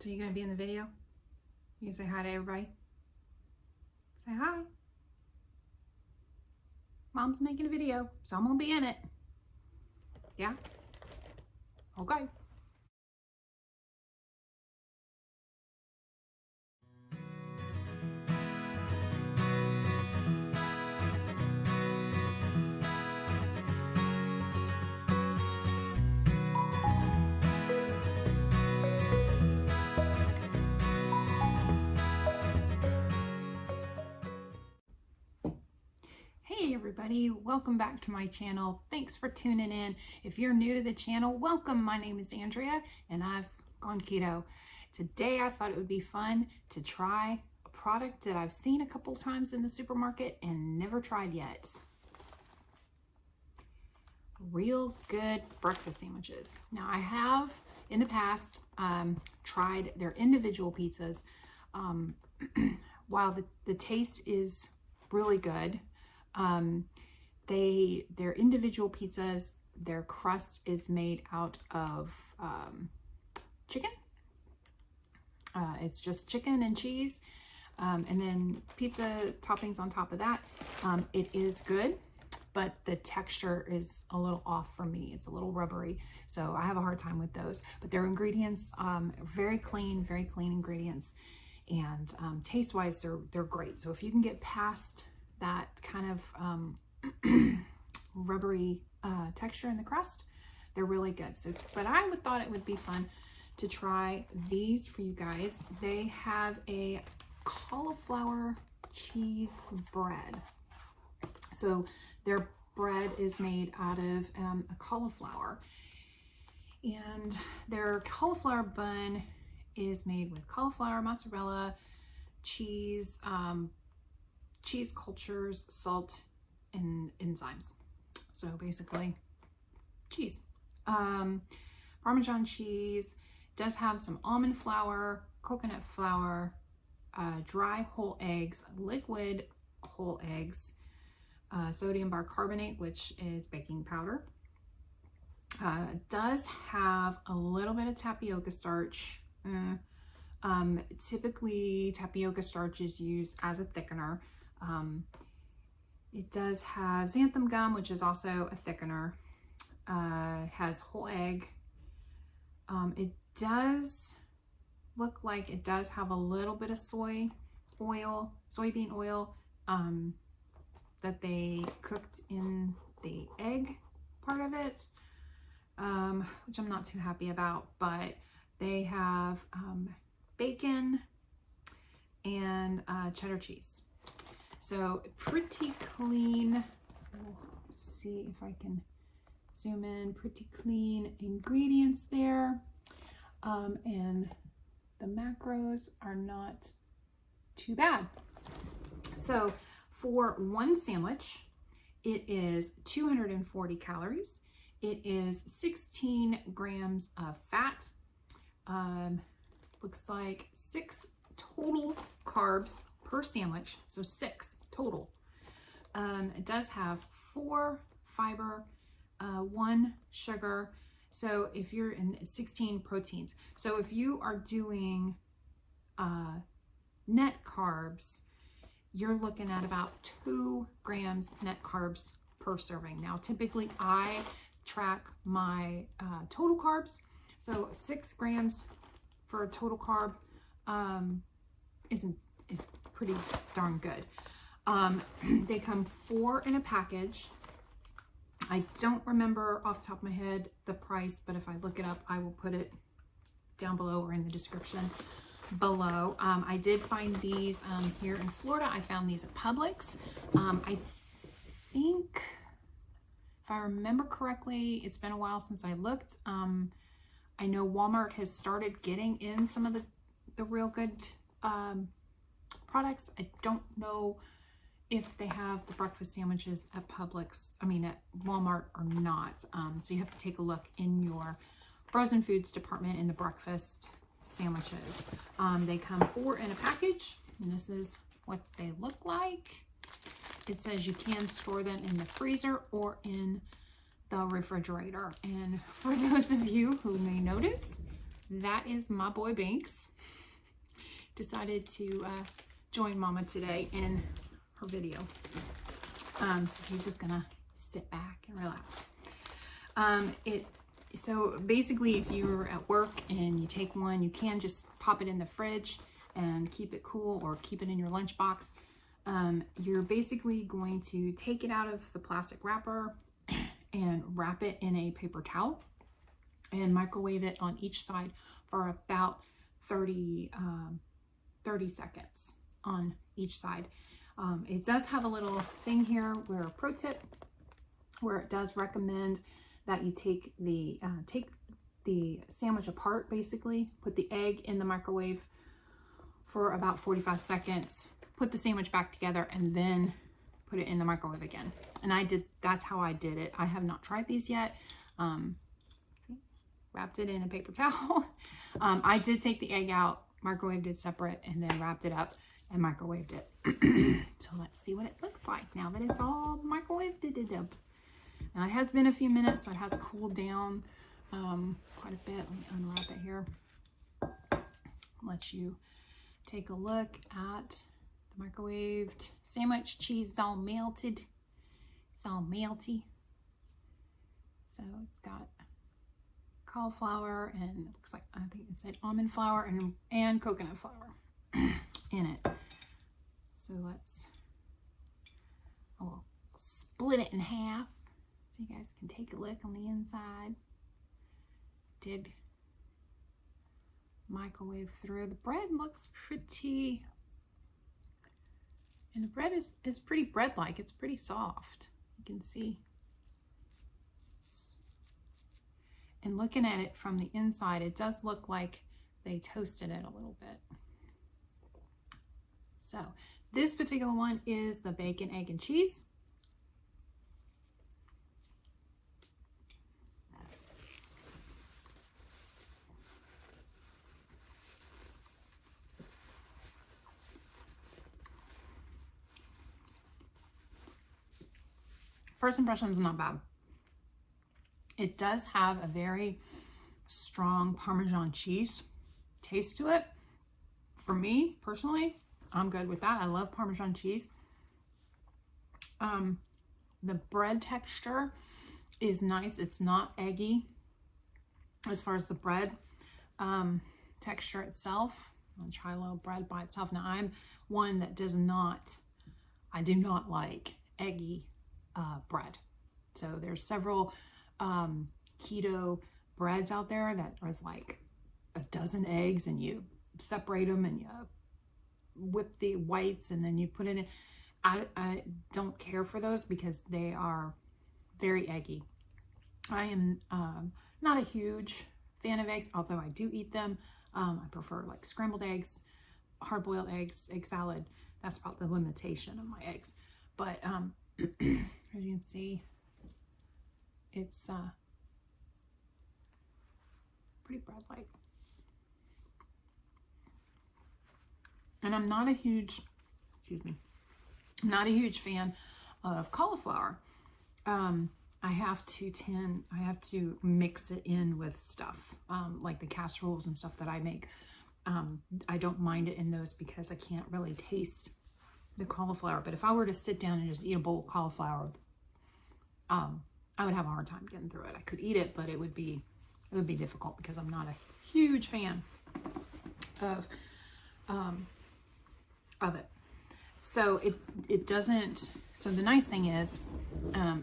So you gonna be in the video? You say hi to everybody? Say hi. Mom's making a video, so I'm gonna be in it. Yeah? Okay. Hey everybody, welcome back to my channel. Thanks for tuning in. If you're new to the channel, welcome. My name is Andrea and I've gone keto. Today I thought it would be fun to try a product that I've seen a couple times in the supermarket and never tried yet. Real good breakfast sandwiches. Now I have in the past tried their individual pizzas. While the taste is really good, their individual pizzas, their crust is made out of chicken. It's just chicken and cheese, and then pizza toppings on top of that. It is good, but the texture is a little off for me. It's a little rubbery, so I have a hard time with those. But their ingredients, very clean ingredients, and taste-wise, they're great. So if you can get past that kind of rubbery texture in the crust, they're really good. So, but I thought it would be fun to try these for you guys. They have a cauliflower cheese bread. So their bread is made out of a cauliflower, and their cauliflower bun is made with cauliflower, mozzarella, cheese, cheese cultures, salt, and enzymes. So basically cheese. Parmesan cheese does have some almond flour, coconut flour, dry whole eggs, liquid whole eggs, sodium bicarbonate, which is baking powder. It does have a little bit of tapioca starch. Typically tapioca starch is used as a thickener. It does have xanthan gum, which is also a thickener. Has whole egg. It does look like it does have a little bit of soybean oil, that they cooked in the egg part of it, which I'm not too happy about. But they have bacon and cheddar cheese. So pretty clean. We'll see if I can zoom in. Pretty clean ingredients there, and the macros are not too bad. So for one sandwich, it is 240 calories. It is 16 grams of fat. Looks like 6 total carbs per sandwich, so 6 total. It does have 4 fiber, 1 sugar. So if you're in 16 proteins. So if you are doing net carbs, you're looking at about 2 grams net carbs per serving. Now, typically I track my total carbs. So 6 grams for a total carb is pretty darn good. They come 4 in a package. I don't remember off the top of my head the price, but if I look it up, I will put it down below or in the description below. I did find these here in Florida. I found these at Publix. I think, if I remember correctly, it's been a while since I looked. I know Walmart has started getting in some of the real good products. I don't know if they have the breakfast sandwiches at at Walmart or not. So you have to take a look in your frozen foods department in the breakfast sandwiches. They come 4 in a package, and this is what they look like. It says you can store them in the freezer or in the refrigerator. And for those of you who may notice, that is my boy Banks. decided to join Mama today in her video. So he's just gonna sit back and relax. So basically, if you're at work and you take one, you can just pop it in the fridge and keep it cool, or keep it in your lunchbox. You're basically going to take it out of the plastic wrapper and wrap it in a paper towel and microwave it on each side for about 30 seconds on each side. It does have a little thing here where a pro tip, where it does recommend that you take the sandwich apart, basically put the egg in the microwave for about 45 seconds, put the sandwich back together, and then put it in the microwave again. And that's how I did it. I have not tried these yet. See? Wrapped it in a paper towel. I did take the egg out, microwaved it separate, and then wrapped it up and microwaved it. So let's see what it looks like now that it's all microwaved. Now it has been a few minutes, so it has cooled down quite a bit. Let me unwrap it here. Let you take a look at the microwaved sandwich. Cheese is all melted. It's all melty. So it's got cauliflower and it looks like, I think it said almond flour and coconut flour in it. So I'll split it in half so you guys can take a look on the inside. Did microwave through. The bread looks pretty, and the bread is pretty bread-like. It's pretty soft. You can see. And looking at it from the inside, it does look like they toasted it a little bit. So this particular one is the bacon, egg, and cheese. First impression is not bad. It does have a very strong Parmesan cheese taste to it. For me, personally, I'm good with that. I love Parmesan cheese. The bread texture is nice. It's not eggy as far as the bread texture itself. I'll try a little bread by itself. Now, I'm one that I do not like eggy bread. So there's several keto breads out there that is like a dozen eggs, and you separate them and you whip the whites and then you put it in. I don't care for those because they are very eggy. I am not a huge fan of eggs, although I do eat them. I prefer like scrambled eggs, hard-boiled eggs, egg salad. That's about the limitation of my eggs. But as you can see, it's pretty bread-like. And I'm not a huge, not a huge fan of cauliflower. I have to mix it in with stuff, like the casseroles and stuff that I make. I don't mind it in those because I can't really taste the cauliflower. But if I were to sit down and just eat a bowl of cauliflower, I would have a hard time getting through it. I could eat it, but it would be difficult because I'm not a huge fan of it. So it doesn't. So the nice thing is,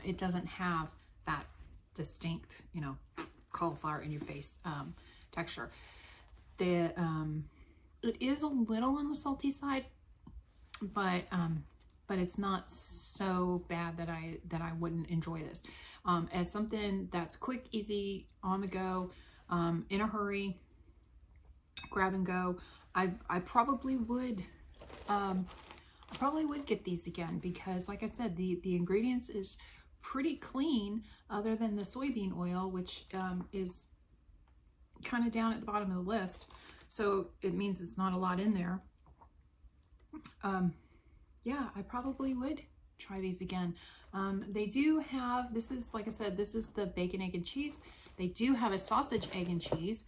it doesn't have that distinct, cauliflower in your face texture. It is a little on the salty side, but it's not so bad that I wouldn't enjoy this. As something that's quick, easy, on the go, in a hurry, grab and go, I probably would get these again because, like I said, the ingredients is pretty clean, other than the soybean oil, which is kind of down at the bottom of the list. So it means it's not a lot in there. Yeah, I probably would try these again. They do have, this is, like I said, this is the bacon, egg, and cheese. They do have a sausage, egg, and cheese.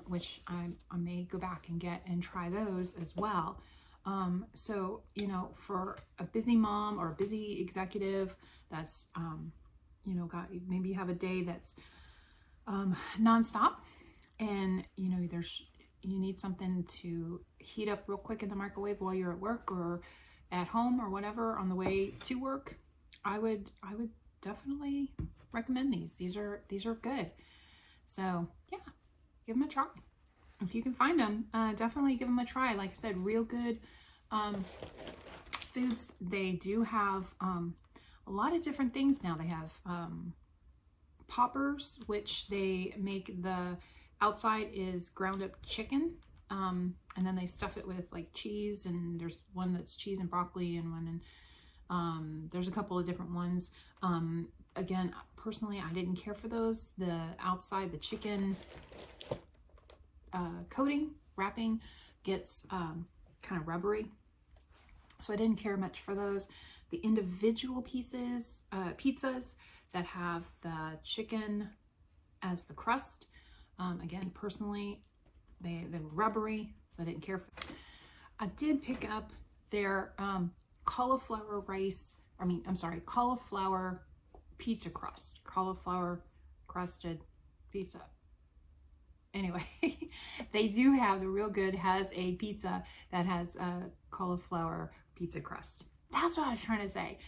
which I may go back and get and try those as well. So, you know, for a busy mom or a busy executive that's, you know, maybe you have a day that's nonstop, and, you know, you need something to heat up real quick in the microwave while you're at work or at home or whatever on the way to work. I would definitely recommend these. These are good. So yeah, give them a try. If you can find them, definitely give them a try. Like I said, real good foods. They do have a lot of different things now. They have poppers, which they make, the outside is ground up chicken, and then they stuff it with like cheese, and there's one that's cheese and broccoli, and one, and there's a couple of different ones. Again, personally, I didn't care for those. The outside, the chicken coating, wrapping gets kind of rubbery, so I didn't care much for those. The individual pieces, pizzas that have the chicken as the crust, again, personally, they're rubbery, so I didn't care for. I did pick up their cauliflower pizza crust, cauliflower crusted pizza. Anyway, they do have, the Real Good has a pizza that has a cauliflower pizza crust. That's what I was trying to say.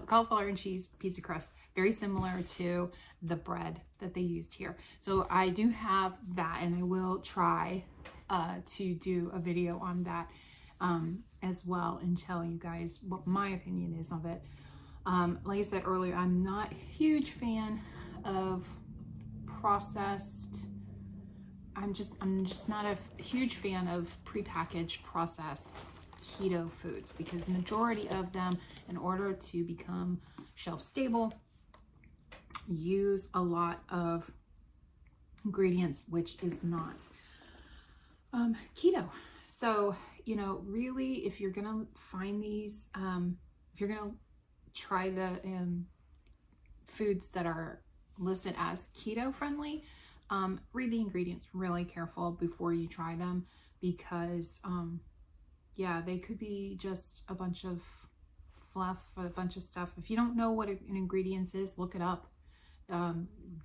Cauliflower and cheese pizza crust, very similar to the bread that they used here. So I do have that, and I will try to do a video on that as well, and tell you guys what my opinion is of it. Like I said earlier, I'm not a huge fan of processed. I'm just not a huge fan of prepackaged processed keto foods, because the majority of them, in order to become shelf stable, use a lot of ingredients which is not keto. So, you know, really, if you're gonna find these, if you're gonna try the foods that are listed as keto friendly, read the ingredients really careful before you try them, because yeah, they could be just a bunch of fluff, a bunch of stuff. If you don't know what an ingredient is, look it up,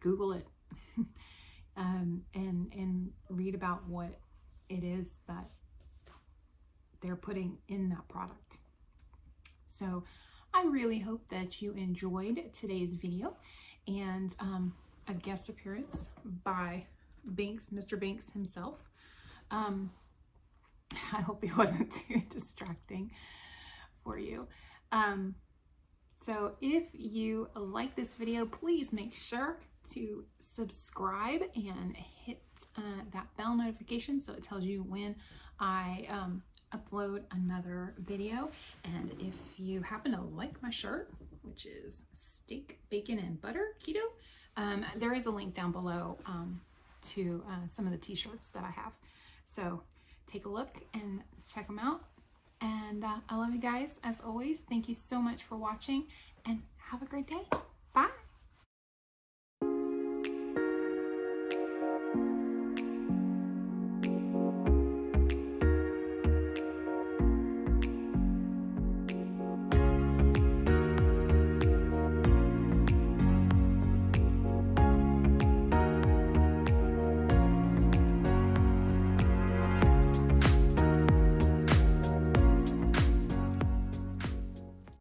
Google it, and read about what it is that they're putting in that product. So I really hope that you enjoyed today's video, and a guest appearance by Binks, Mr. Binks himself. I hope it wasn't too distracting for you. So if you like this video, please make sure to subscribe and hit that bell notification so it tells you when I upload another video. And if you happen to like my shirt, which is steak, bacon, and butter keto, there is a link down below to some of the t-shirts that I have. So take a look and check them out. And I love you guys as always. Thank you so much for watching, and have a great day.